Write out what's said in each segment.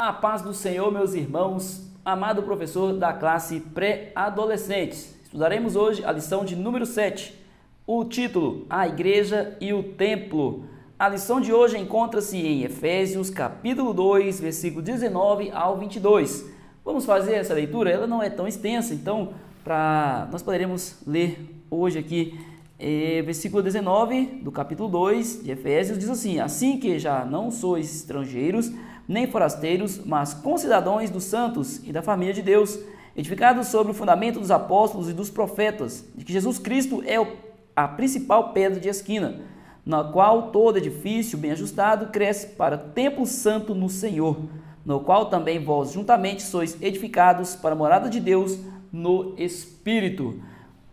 A paz do Senhor, meus irmãos, amado professor da classe pré-adolescentes. Estudaremos hoje a lição de número 7, o título, A Igreja e o Templo. A lição de hoje encontra-se em Efésios, capítulo 2, versículo 19 ao 22. Vamos fazer essa leitura, ela não é tão extensa, então nós poderemos ler hoje aqui versículo 19 do capítulo 2 de Efésios, diz assim: Assim que já não sois estrangeiros, nem forasteiros, mas concidadãos dos santos e da família de Deus, edificados sobre o fundamento dos apóstolos e dos profetas, de que Jesus Cristo é a principal pedra de esquina, na qual todo edifício bem ajustado cresce para templo santo no Senhor, no qual também vós juntamente sois edificados para a morada de Deus no Espírito.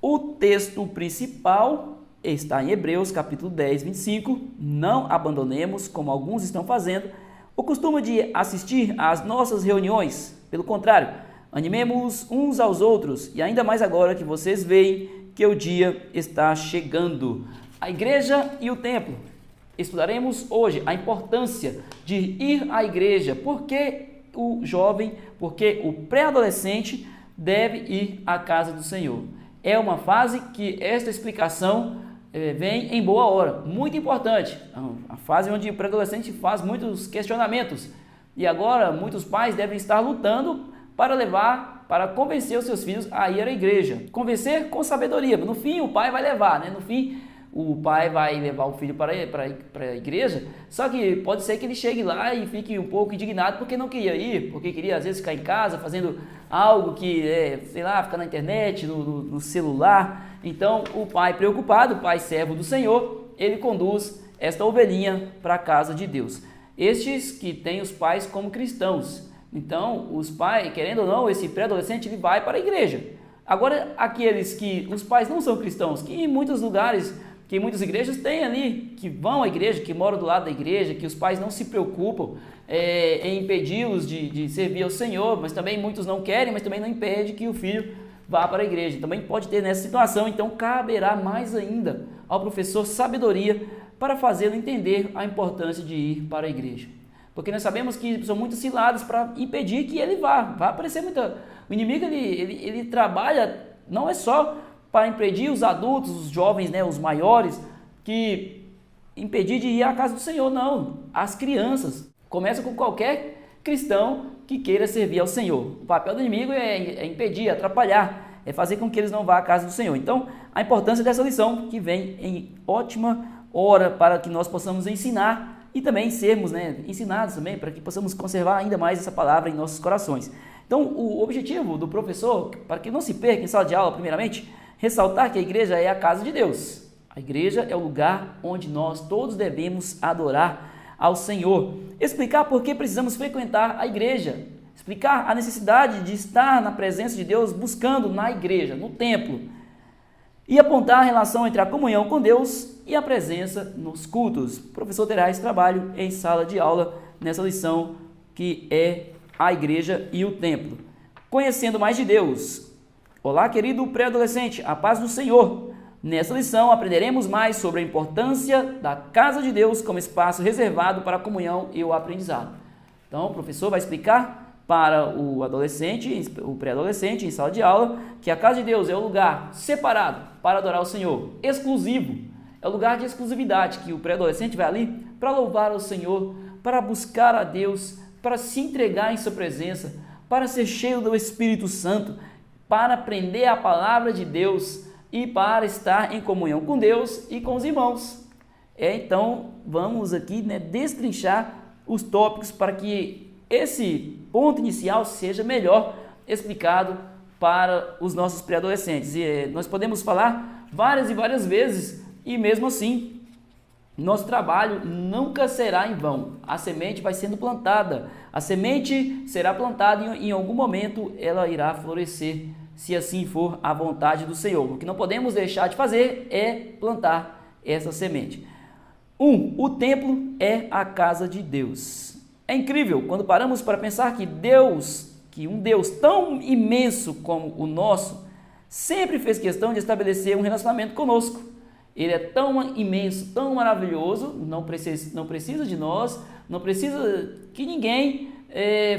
O texto principal está em Hebreus capítulo 10, 25. Não abandonemos, como alguns estão fazendo, o costume de assistir às nossas reuniões. Pelo contrário, animemos uns aos outros, e ainda mais agora que vocês veem que o dia está chegando. A igreja e o templo. Estudaremos hoje a importância de ir à igreja, porque o jovem, porque o pré-adolescente deve ir à casa do Senhor. É uma fase que esta explicação vem em boa hora, muito importante, a fase onde o pré-adolescente faz muitos questionamentos, e agora muitos pais devem estar lutando para convencer os seus filhos a ir à igreja, convencer com sabedoria. No fim o pai vai levar, né? No fim o pai vai levar o filho para a igreja, só que pode ser que ele chegue lá e fique um pouco indignado porque não queria ir, porque queria às vezes ficar em casa fazendo algo que, sei lá, ficar na internet, no celular. Então o pai preocupado, o pai servo do Senhor, ele conduz esta ovelhinha para a casa de Deus. Estes que têm os pais como cristãos, então os pais, querendo ou não, esse pré-adolescente ele vai para a igreja. Agora aqueles que os pais não são cristãos, que em muitos lugares, que em muitas igrejas tem ali, que vão à igreja, que moram do lado da igreja, que os pais não se preocupam em impedi-los de servir ao Senhor, mas também muitos não querem, mas também não impede que o filho vá para a igreja. Também pode ter nessa situação, então caberá mais ainda ao professor sabedoria para fazê-lo entender a importância de ir para a igreja. Porque nós sabemos que são muitas ciladas para impedir que ele vá. Vai aparecer muita... O inimigo ele trabalha, não é só para impedir os adultos, os jovens, né, os maiores, que impedir de ir à casa do Senhor, não. As crianças. Começa com qualquer cristão que queira servir ao Senhor. O papel do inimigo é impedir, atrapalhar, é fazer com que eles não vá à casa do Senhor. Então, a importância dessa lição que vem em ótima hora para que nós possamos ensinar e também sermos, né, ensinados também, para que possamos conservar ainda mais essa palavra em nossos corações. Então, o objetivo do professor, para que não se perca em sala de aula, primeiramente, ressaltar que a igreja é a casa de Deus. A igreja é o lugar onde nós todos devemos adorar ao Senhor. Explicar por que precisamos frequentar a igreja. Explicar a necessidade de estar na presença de Deus, buscando na igreja, no templo. E apontar a relação entre a comunhão com Deus e a presença nos cultos. O professor terá esse trabalho em sala de aula nessa lição que é a igreja e o templo. Conhecendo mais de Deus. Olá, querido pré-adolescente, a paz do Senhor. Nessa lição aprenderemos mais sobre a importância da casa de Deus como espaço reservado para a comunhão e o aprendizado. Então o professor vai explicar para o adolescente, o pré-adolescente em sala de aula, que a casa de Deus é o lugar separado para adorar o Senhor, exclusivo. É o lugar de exclusividade que o pré-adolescente vai ali para louvar ao Senhor, para buscar a Deus, para se entregar em sua presença, para ser cheio do Espírito Santo, para aprender a palavra de Deus e para estar em comunhão com Deus e com os irmãos. Então, vamos aqui, né, destrinchar os tópicos para que esse ponto inicial seja melhor explicado para os nossos pré-adolescentes. E nós podemos falar várias e várias vezes e mesmo assim, nosso trabalho nunca será em vão. A semente vai sendo plantada. A semente será plantada e em algum momento ela irá florescer, se assim for a vontade do Senhor. O que não podemos deixar de fazer é plantar essa semente. O templo é a casa de Deus. É incrível quando paramos para pensar que um Deus tão imenso como o nosso, sempre fez questão de estabelecer um relacionamento conosco. Ele é tão imenso, tão maravilhoso, não precisa de nós, não precisa que ninguém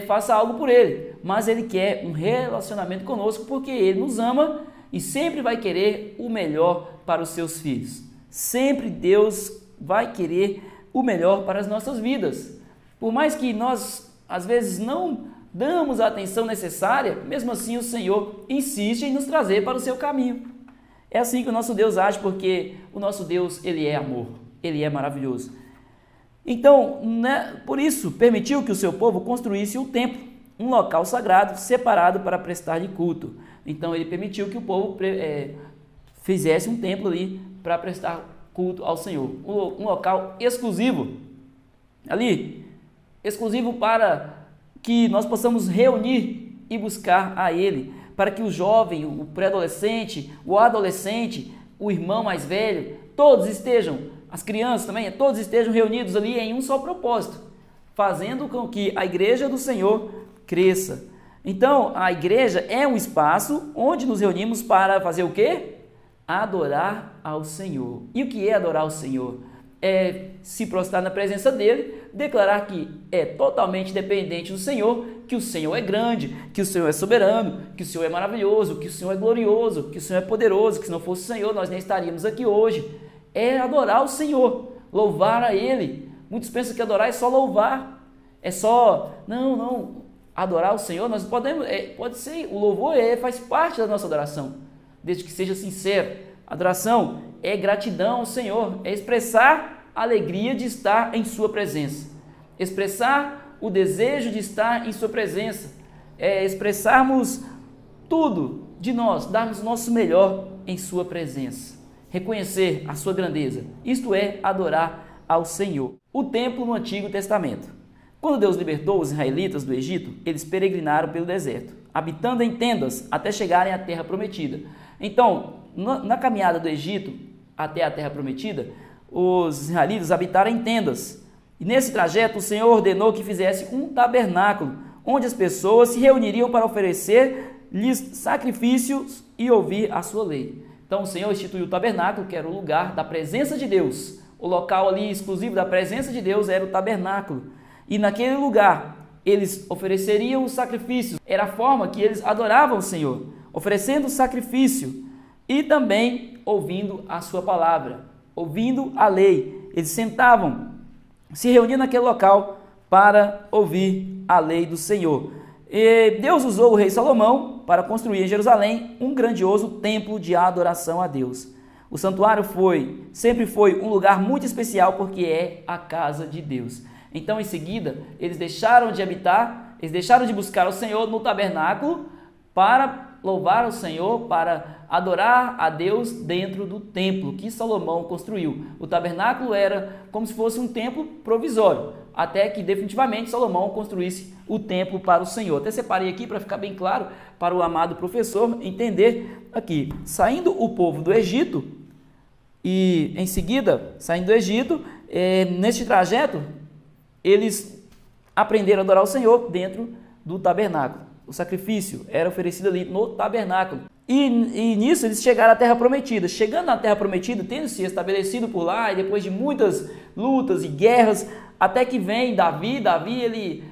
faça algo por ele, mas ele quer um relacionamento conosco porque ele nos ama e sempre vai querer o melhor para os seus filhos. Sempre Deus vai querer o melhor para as nossas vidas. Por mais que nós, às vezes, não damos a atenção necessária, mesmo assim o Senhor insiste em nos trazer para o seu caminho. É assim que o nosso Deus age, porque o nosso Deus, ele é amor, ele é maravilhoso. Então, por isso, permitiu que o seu povo construísse o templo, um local sagrado separado para prestar-lhe culto. Então, ele permitiu que o povo fizesse um templo ali para prestar culto ao Senhor. Um local exclusivo, ali, exclusivo para que nós possamos reunir e buscar a Ele, para que o jovem, o pré-adolescente, o adolescente, o irmão mais velho, todos estejam, as crianças também, todos estejam reunidos ali em um só propósito, fazendo com que a igreja do Senhor cresça. Então, a igreja é um espaço onde nos reunimos para fazer o quê? Adorar ao Senhor. E o que é adorar ao Senhor? É se prostrar na presença dele, declarar que é totalmente dependente do Senhor, que o Senhor é grande, que o Senhor é soberano, que o Senhor é maravilhoso, que o Senhor é glorioso, que o Senhor é poderoso, que se não fosse o Senhor nós nem estaríamos aqui hoje. É adorar o Senhor, louvar a Ele. Muitos pensam que adorar é só louvar, é só... Não, adorar o Senhor, nós podemos, pode ser, o louvor faz parte da nossa adoração, desde que seja sincero. Adoração é gratidão ao Senhor, é expressar a alegria de estar em sua presença, expressar o desejo de estar em sua presença, é expressarmos tudo de nós, darmos o nosso melhor em sua presença, reconhecer a sua grandeza, isto é adorar ao Senhor. O templo no Antigo Testamento. Quando Deus libertou os israelitas do Egito, eles peregrinaram pelo deserto, habitando em tendas até chegarem à terra prometida. Então, na caminhada do Egito até a terra prometida, os israelitas habitaram em tendas. E nesse trajeto o Senhor ordenou que fizesse um tabernáculo, onde as pessoas se reuniriam para oferecer-lhes sacrifícios e ouvir a sua lei. Então o Senhor instituiu o tabernáculo, que era o lugar da presença de Deus. O local ali exclusivo da presença de Deus era o tabernáculo. E naquele lugar eles ofereceriam os sacrifícios. Era a forma que eles adoravam o Senhor, oferecendo o sacrifício e também ouvindo a sua palavra, ouvindo a lei. Eles sentavam, se reuniam naquele local para ouvir a lei do Senhor. E Deus usou o rei Salomão para construir em Jerusalém um grandioso templo de adoração a Deus. O santuário sempre foi um lugar muito especial porque é a casa de Deus. Então, em seguida, eles deixaram de habitar, eles deixaram de buscar o Senhor no tabernáculo para louvar o Senhor, para adorar a Deus dentro do templo que Salomão construiu. O tabernáculo era como se fosse um templo provisório, até que definitivamente Salomão construísse o templo para o Senhor. Até separei aqui para ficar bem claro para o amado professor entender aqui. Saindo o povo do Egito e em seguida, saindo do Egito, neste trajeto, eles aprenderam a adorar o Senhor dentro do tabernáculo. O sacrifício era oferecido ali no tabernáculo. E nisso eles chegaram à Terra Prometida. Chegando na Terra Prometida, tendo se estabelecido por lá, e depois de muitas lutas e guerras, até que vem Davi. Davi ele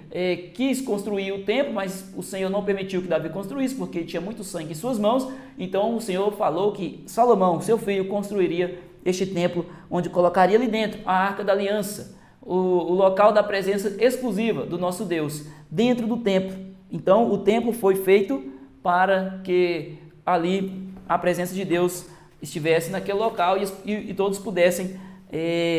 quis construir o templo, mas o Senhor não permitiu que Davi construísse, porque tinha muito sangue em suas mãos. Então o Senhor falou que Salomão, seu filho, construiria este templo, onde colocaria ali dentro a Arca da Aliança, o local da presença exclusiva do nosso Deus, dentro do templo. Então o templo foi feito para que ali a presença de Deus estivesse naquele local e todos pudessem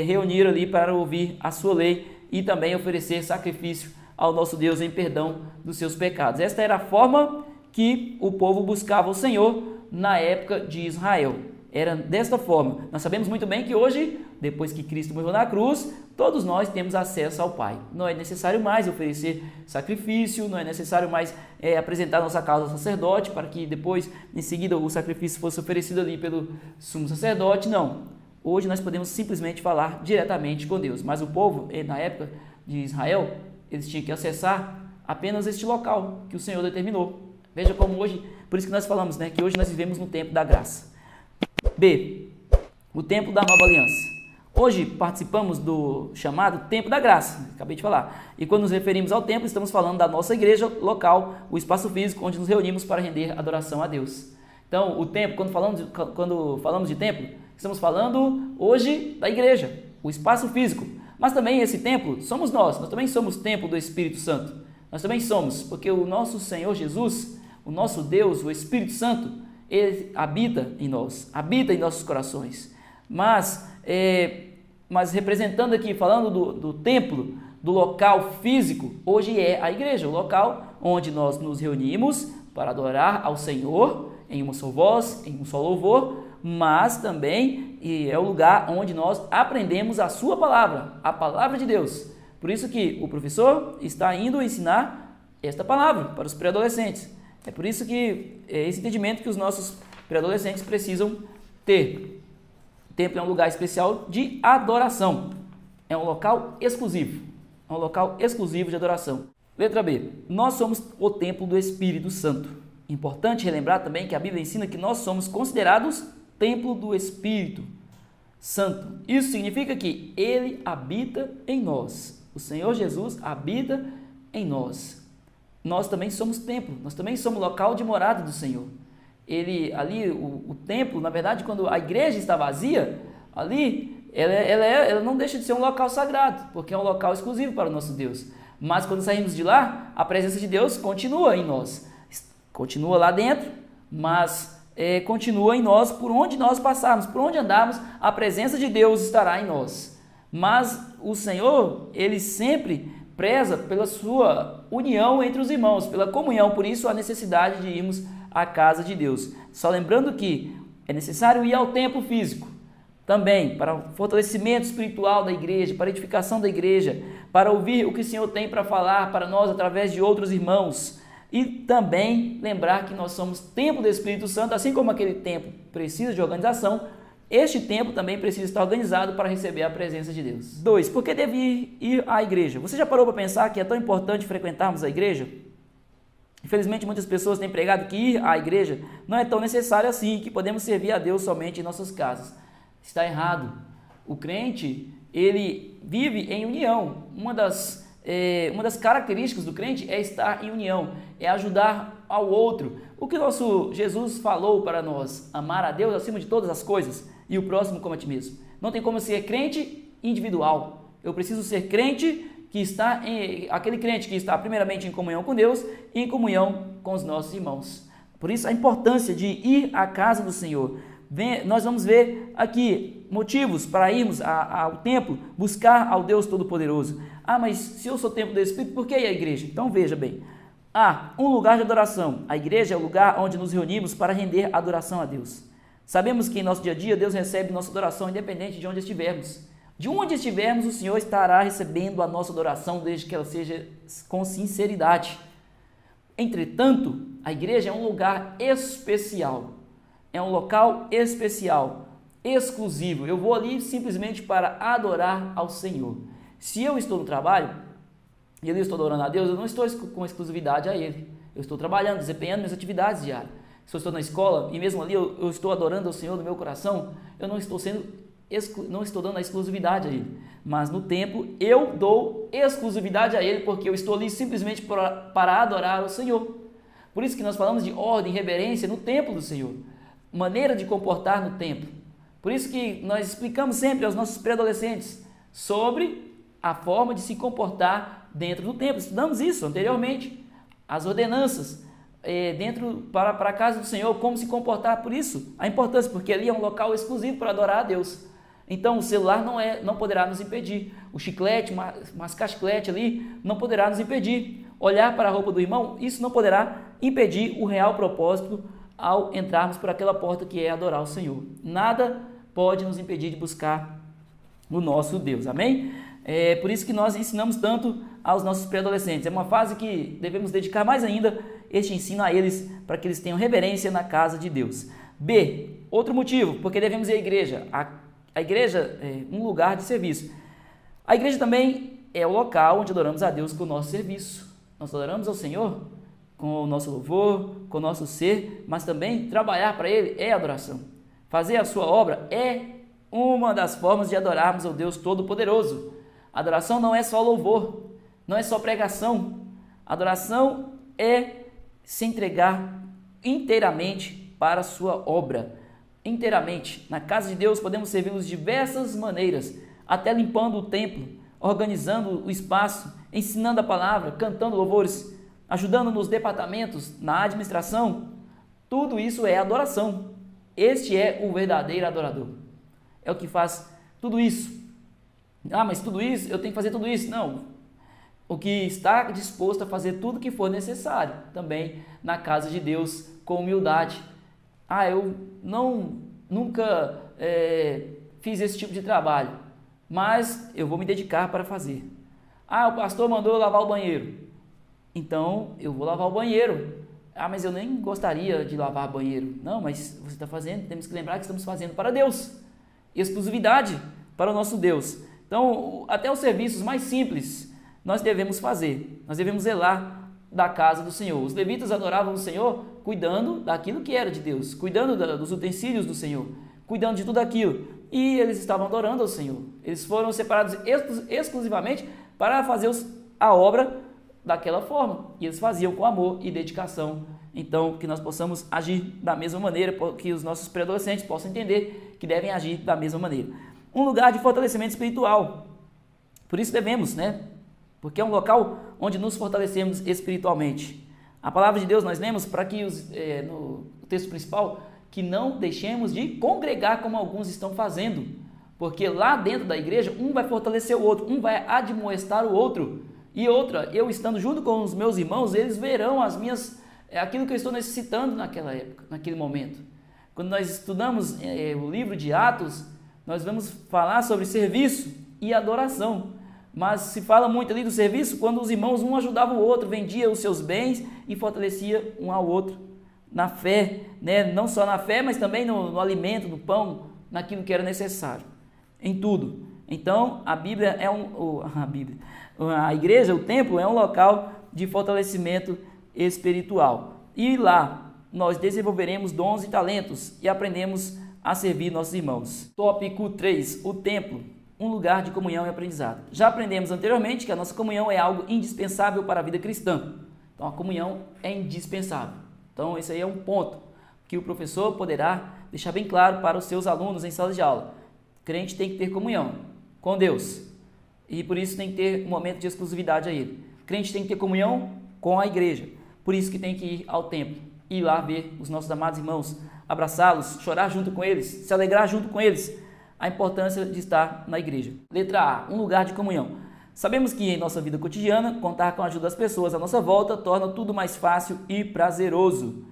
reunir ali para ouvir a sua lei e também oferecer sacrifício ao nosso Deus em perdão dos seus pecados. Esta era a forma que o povo buscava o Senhor na época de Israel. Era desta forma. Nós sabemos muito bem que hoje, depois que Cristo morreu na cruz, todos nós temos acesso ao Pai. Não é necessário mais oferecer sacrifício, não é necessário mais apresentar nossa causa ao sacerdote para que depois, em seguida, o sacrifício fosse oferecido ali pelo sumo sacerdote. Não. Hoje nós podemos simplesmente falar diretamente com Deus. Mas o povo, na época de Israel, eles tinham que acessar apenas este local que o Senhor determinou. Veja como hoje, por isso que nós falamos, que hoje nós vivemos no tempo da graça. B. O tempo da nova aliança. Hoje participamos do chamado Tempo da Graça, acabei de falar. E quando nos referimos ao templo, estamos falando da nossa igreja local, o espaço físico onde nos reunimos para render adoração a Deus. Então, o templo, quando falamos de templo, estamos falando hoje da igreja, o espaço físico. Mas também esse templo somos nós também somos templo do Espírito Santo. Nós também somos, porque o nosso Senhor Jesus, o nosso Deus, o Espírito Santo, ele habita em nós, habita em nossos corações. Mas representando aqui, falando do templo, do local físico, hoje é a igreja, o local onde nós nos reunimos para adorar ao Senhor em uma só voz, em um só louvor, mas também é o lugar onde nós aprendemos a sua palavra, a palavra de Deus. Por isso que o professor está indo ensinar esta palavra para os pré-adolescentes. É por isso que é esse entendimento que os nossos pré-adolescentes precisam ter. O templo é um lugar especial de adoração. É um local exclusivo. É um local exclusivo de adoração. Letra B. Nós somos o templo do Espírito Santo. Importante relembrar também que a Bíblia ensina que nós somos considerados templo do Espírito Santo. Isso significa que ele habita em nós. O Senhor Jesus habita em nós. Nós também somos templo, nós também somos local de morada do Senhor. O templo, na verdade, quando a igreja está vazia, ali ela não deixa de ser um local sagrado, porque é um local exclusivo para o nosso Deus. Mas quando saímos de lá, a presença de Deus continua em nós. Continua lá dentro, mas continua em nós por onde nós passarmos, por onde andarmos, a presença de Deus estará em nós. Mas o Senhor, ele sempre preza pela sua união entre os irmãos, pela comunhão, por isso a necessidade de irmos à casa de Deus. Só lembrando que é necessário ir ao templo físico, também para o fortalecimento espiritual da igreja, para a edificação da igreja, para ouvir o que o Senhor tem para falar para nós através de outros irmãos. E também lembrar que nós somos templo do Espírito Santo, assim como aquele templo precisa de organização, este templo também precisa estar organizado para receber a presença de Deus. 2. Por que deve ir à igreja? Você já parou para pensar que é tão importante frequentarmos a igreja? Infelizmente, muitas pessoas têm pregado que ir à igreja não é tão necessário assim, que podemos servir a Deus somente em nossas casas. Está errado. O crente, ele vive em união. Uma das características do crente é estar em união, é ajudar ao outro. O que nosso Jesus falou para nós? Amar a Deus acima de todas as coisas e o próximo como a ti mesmo. Não tem como ser crente individual. Eu preciso ser crente aquele crente que está primeiramente em comunhão com Deus e em comunhão com os nossos irmãos. Por isso a importância de ir à casa do Senhor. Nós vamos ver aqui motivos para irmos ao templo, buscar ao Deus Todo-Poderoso. Mas se eu sou templo do Espírito, por que ir à igreja? Então veja bem. Um lugar de adoração. A igreja é o lugar onde nos reunimos para render adoração a Deus. Sabemos que em nosso dia a dia Deus recebe nossa adoração independente de onde estivermos. De onde estivermos, o Senhor estará recebendo a nossa adoração desde que ela seja com sinceridade. Entretanto, a igreja é um lugar especial. É um local especial, exclusivo. Eu vou ali simplesmente para adorar ao Senhor. Se eu estou no trabalho e eu estou adorando a Deus, eu não estou com exclusividade a Ele. Eu estou trabalhando, desempenhando minhas atividades diárias. Se eu estou na escola e mesmo ali eu estou adorando ao Senhor no meu coração, eu não estou dando a exclusividade a Ele. Mas no templo eu dou exclusividade a Ele, porque eu estou ali simplesmente para adorar ao Senhor. Por isso que nós falamos de ordem e reverência no templo do Senhor. Maneira de comportar no templo. Por isso que nós explicamos sempre aos nossos pré-adolescentes sobre a forma de se comportar dentro do templo. Estudamos isso anteriormente. As ordenanças para a casa do Senhor, como se comportar. Por isso, a importância, porque ali é um local exclusivo para adorar a Deus. Então, o celular não poderá nos impedir. O chiclete, mascar chiclete ali, não poderá nos impedir. Olhar para a roupa do irmão, isso não poderá impedir o real propósito ao entrarmos por aquela porta que é adorar o Senhor. Nada pode nos impedir de buscar o nosso Deus, amém? É por isso que nós ensinamos tanto aos nossos pré-adolescentes. É uma fase que devemos dedicar mais ainda este ensino a eles, para que eles tenham reverência na casa de Deus. B, outro motivo, porque devemos ir à igreja. A igreja é um lugar de serviço. A igreja também é o local onde adoramos a Deus com o nosso serviço. Nós adoramos ao Senhor com o nosso louvor, com o nosso ser, mas também trabalhar para Ele é adoração. Fazer a sua obra é uma das formas de adorarmos ao Deus Todo-Poderoso. Adoração não é só louvor, não é só pregação. Adoração é se entregar inteiramente para a sua obra. Inteiramente. Na casa de Deus podemos servi-los de diversas maneiras, até limpando o templo, organizando o espaço, ensinando a palavra, cantando louvores, ajudando nos departamentos, na administração. Tudo isso é adoração. Este é o verdadeiro adorador. É o que faz tudo isso. Ah, mas tudo isso, eu tenho que fazer tudo isso. Não. O que está disposto a fazer tudo que for necessário, também na casa de Deus, com humildade. Ah, eu nunca fiz esse tipo de trabalho, mas eu vou me dedicar para fazer. Ah, o pastor mandou eu lavar o banheiro, então eu vou lavar o banheiro. Ah, mas eu nem gostaria de lavar banheiro. Não, mas você está fazendo, temos que lembrar que estamos fazendo para Deus. Exclusividade para o nosso Deus. Então, até os serviços mais simples nós devemos fazer. Nós devemos zelar da casa do Senhor. Os levitas adoravam o Senhor cuidando daquilo que era de Deus, cuidando dos utensílios do Senhor, cuidando de tudo aquilo. E eles estavam adorando ao Senhor. Eles foram separados exclusivamente para fazer a obra daquela forma. E eles faziam com amor e dedicação. Então, que nós possamos agir da mesma maneira, que os nossos pré-adolescentes possam entender que devem agir da mesma maneira. Um lugar de fortalecimento espiritual. Por isso devemos, Porque é um local onde nos fortalecemos espiritualmente. A palavra de Deus nós lemos para que, no texto principal, que não deixemos de congregar como alguns estão fazendo. Porque lá dentro da igreja, um vai fortalecer o outro, um vai admoestar o outro. E outra, eu estando junto com os meus irmãos, eles verão aquilo que eu estou necessitando naquela época, naquele momento. Quando nós estudamos o livro de Atos, nós vamos falar sobre serviço e adoração. Mas se fala muito ali do serviço quando os irmãos um ajudava o outro, vendia os seus bens e fortalecia um ao outro na fé, não só na fé, mas também no alimento, no pão, naquilo que era necessário, em tudo. Então, a igreja, o templo, é um local de fortalecimento espiritual. E lá nós desenvolveremos dons e talentos e aprendemos a servir nossos irmãos. Tópico 3, o templo. Um lugar de comunhão e aprendizado. Já aprendemos anteriormente que a nossa comunhão é algo indispensável para a vida cristã. Então, a comunhão é indispensável. Então, esse aí é um ponto que o professor poderá deixar bem claro para os seus alunos em sala de aula. O crente tem que ter comunhão com Deus. E por isso tem que ter um momento de exclusividade a Ele. O crente tem que ter comunhão com a igreja. Por isso que tem que ir ao templo. Ir lá ver os nossos amados irmãos, abraçá-los, chorar junto com eles, se alegrar junto com eles. A importância de estar na igreja. Letra A, um lugar de comunhão. Sabemos que em nossa vida cotidiana, contar com a ajuda das pessoas à nossa volta torna tudo mais fácil e prazeroso.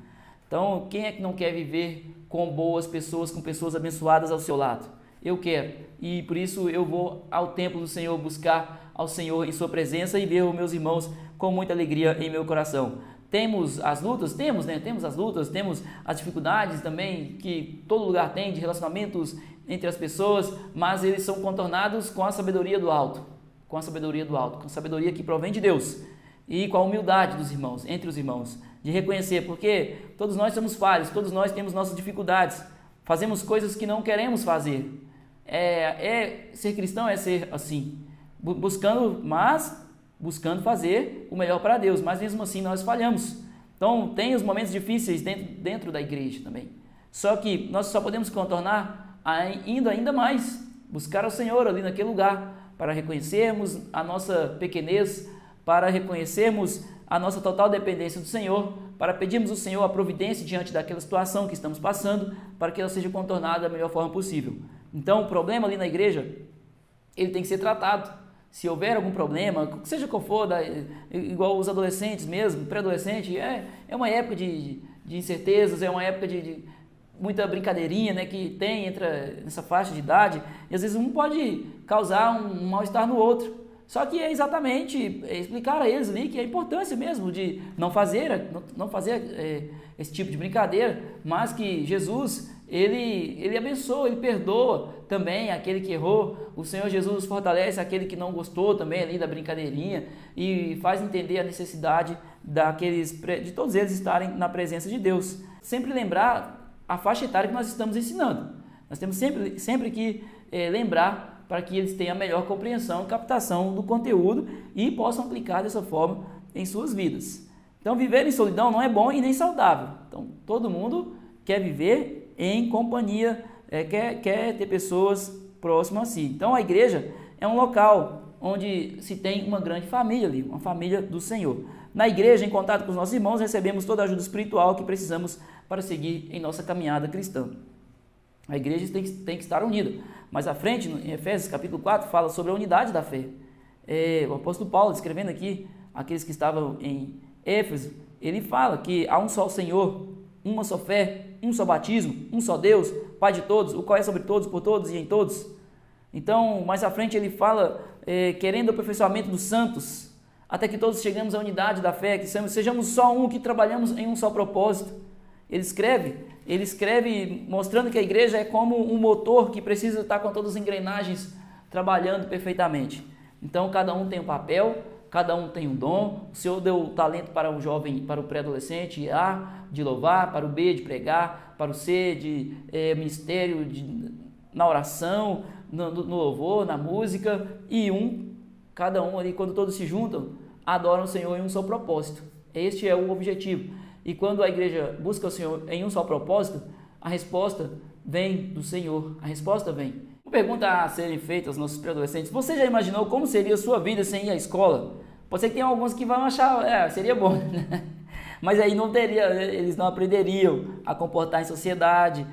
Então, quem é que não quer viver com boas pessoas, com pessoas abençoadas ao seu lado? Eu quero. E por isso eu vou ao templo do Senhor buscar ao Senhor em sua presença e ver os meus irmãos com muita alegria em meu coração. Temos as lutas? Temos as lutas, temos as dificuldades também que todo lugar tem de relacionamentos entre as pessoas, mas eles são contornados com a sabedoria do alto, com a sabedoria que provém de Deus e com a humildade dos irmãos, entre os irmãos, de reconhecer, porque todos nós somos falhos, todos nós temos nossas dificuldades, fazemos coisas que não queremos fazer. Ser cristão é ser assim, buscando fazer o melhor para Deus, mas mesmo assim nós falhamos. Então tem os momentos difíceis dentro da igreja também. Só que nós só podemos contornar indo ainda mais, buscar ao Senhor ali naquele lugar, para reconhecermos a nossa pequenez, para reconhecermos a nossa total dependência do Senhor, para pedirmos ao Senhor a providência diante daquela situação que estamos passando, para que ela seja contornada da melhor forma possível. Então o problema ali na igreja, ele tem que ser tratado. Se houver algum problema, seja qual for, igual os adolescentes mesmo, pré-adolescente, é uma época de incertezas, é uma época de muita brincadeirinha que tem nessa faixa de idade, e às vezes um pode causar um mal-estar no outro. Só que é exatamente explicar a eles ali que é a importância mesmo de não fazer esse tipo de brincadeira, mas que Jesus, ele abençoa, ele perdoa também aquele que errou. O Senhor Jesus fortalece aquele que não gostou também ali da brincadeirinha e faz entender a necessidade de todos eles estarem na presença de Deus. Sempre lembrar a faixa etária que nós estamos ensinando. Nós temos sempre que lembrar para que eles tenham a melhor compreensão e captação do conteúdo e possam aplicar dessa forma em suas vidas. Então, viver em solidão não é bom e nem saudável. Então, todo mundo quer viver em companhia, quer ter pessoas próximas a si. Então, a igreja é um local onde se tem uma grande família ali, uma família do Senhor. Na igreja, em contato com os nossos irmãos, recebemos toda a ajuda espiritual que precisamos para seguir em nossa caminhada cristã. A igreja tem que estar unida. Mais à frente, em Efésios capítulo 4, fala sobre a unidade da fé. O apóstolo Paulo, escrevendo aqui, aqueles que estavam em Éfeso, ele fala que há um só Senhor, uma só fé, um só batismo, um só Deus, Pai de todos, o qual é sobre todos, por todos e em todos. Então, mais à frente ele fala, querendo o aperfeiçoamento dos santos, até que todos chegamos à unidade da fé, que sejamos só um, que trabalhamos em um só propósito. Ele escreve mostrando que a igreja é como um motor que precisa estar com todas as engrenagens trabalhando perfeitamente. Então, cada um tem um papel, cada um tem um dom. O Senhor deu o talento para o jovem, para o pré-adolescente, A, de louvar, para o B, de pregar, para o C, de ministério, na oração, no louvor, na música, e cada um ali, quando todos se juntam, adoram o Senhor em um só propósito. Este é o objetivo. E quando a igreja busca o Senhor em um só propósito, a resposta vem do Senhor. A resposta vem. Uma pergunta a serem feitas aos nossos pré-adolescentes: você já imaginou como seria a sua vida sem ir à escola? Pode ser que tenha alguns que vão achar, seria bom, né? Mas aí eles não aprenderiam a comportar em sociedade,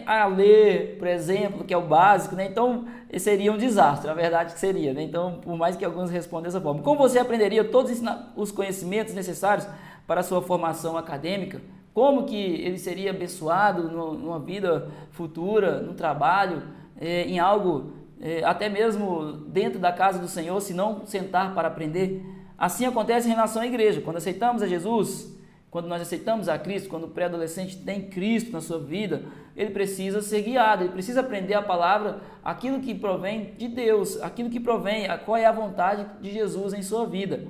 a ler, por exemplo, que é o básico, né? Então seria um desastre, a verdade que seria, né? Então, por mais que alguns respondam dessa forma, como você aprenderia todos os conhecimentos necessários para a sua formação acadêmica? Como que ele seria abençoado numa vida futura, no trabalho, em algo, até mesmo dentro da casa do Senhor, se não sentar para aprender? Assim acontece em relação à igreja. Quando aceitamos a Jesus, quando nós aceitamos a Cristo, quando o pré-adolescente tem Cristo na sua vida, ele precisa ser guiado, ele precisa aprender a palavra, aquilo que provém de Deus, aquilo que provém, qual é a vontade de Jesus em sua vida.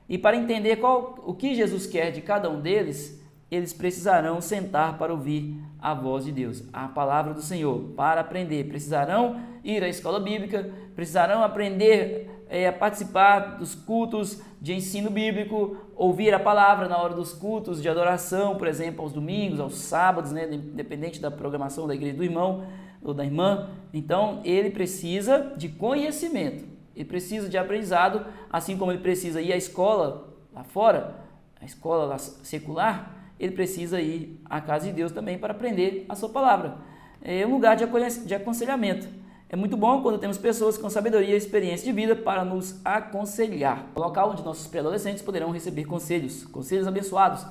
E para entender o que Jesus quer de cada um deles, eles precisarão sentar para ouvir a voz de Deus, a palavra do Senhor, para aprender. Precisarão ir à escola bíblica, precisarão aprender a participar dos cultos de ensino bíblico, ouvir a palavra na hora dos cultos de adoração, por exemplo, aos domingos, aos sábados, né, independente da programação da igreja do irmão ou da irmã. Então, ele precisa de conhecimento, ele precisa de aprendizado, assim como ele precisa ir à escola lá fora, a escola lá secular, ele precisa ir à casa de Deus também para aprender a sua palavra. É um lugar de aconselhamento. É muito bom quando temos pessoas com sabedoria e experiência de vida para nos aconselhar. O local onde nossos pré-adolescentes poderão receber conselhos abençoados.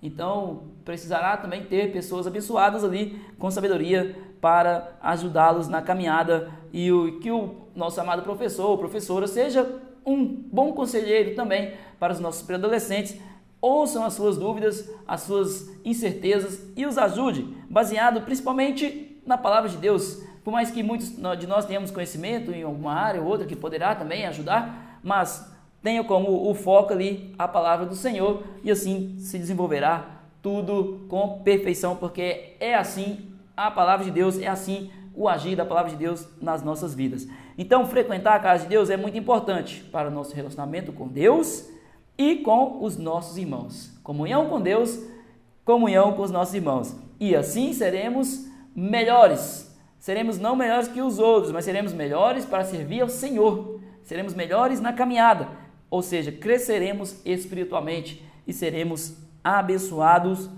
Então, precisará também ter pessoas abençoadas ali com sabedoria para ajudá-los na caminhada, e que o nosso amado professor ou professora seja um bom conselheiro também para os nossos pré-adolescentes. Ouçam as suas dúvidas, as suas incertezas e os ajude, baseado principalmente na palavra de Deus. Por mais que muitos de nós tenhamos conhecimento em alguma área ou outra que poderá também ajudar, mas tenha como o foco ali a palavra do Senhor, e assim se desenvolverá tudo com perfeição, porque é assim a palavra de Deus, é assim o agir da palavra de Deus nas nossas vidas. Então, frequentar a casa de Deus é muito importante para o nosso relacionamento com Deus e com os nossos irmãos. Comunhão com Deus, comunhão com os nossos irmãos. E assim seremos melhores. Seremos não melhores que os outros, mas seremos melhores para servir ao Senhor. Seremos melhores na caminhada, ou seja, cresceremos espiritualmente e seremos abençoados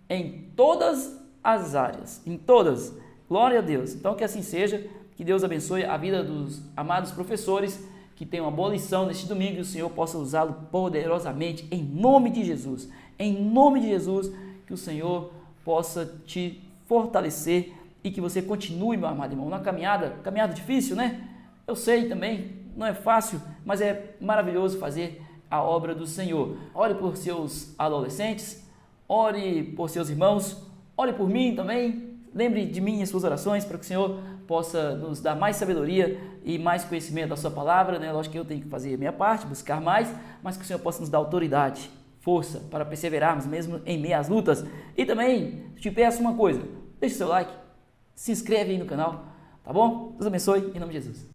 em todas as áreas, em todas. Glória a Deus. Então que assim seja, que Deus abençoe a vida dos amados professores, que tenham uma boa lição neste domingo e o Senhor possa usá-lo poderosamente em nome de Jesus. Em nome de Jesus, que o Senhor possa te fortalecer e que você continue, meu amado irmão, na caminhada difícil, né? Eu sei também, não é fácil, mas é maravilhoso fazer a obra do Senhor. Ore por seus adolescentes, ore por seus irmãos, ore por mim também. Lembre de mim em suas orações para que o Senhor possa nos dar mais sabedoria e mais conhecimento da sua palavra, né? Lógico que eu tenho que fazer a minha parte, buscar mais, mas que o Senhor possa nos dar autoridade, força para perseverarmos mesmo em meio às lutas. E também te peço uma coisa, deixe seu like, se inscreve aí no canal, Tá bom? Deus abençoe, em nome de Jesus.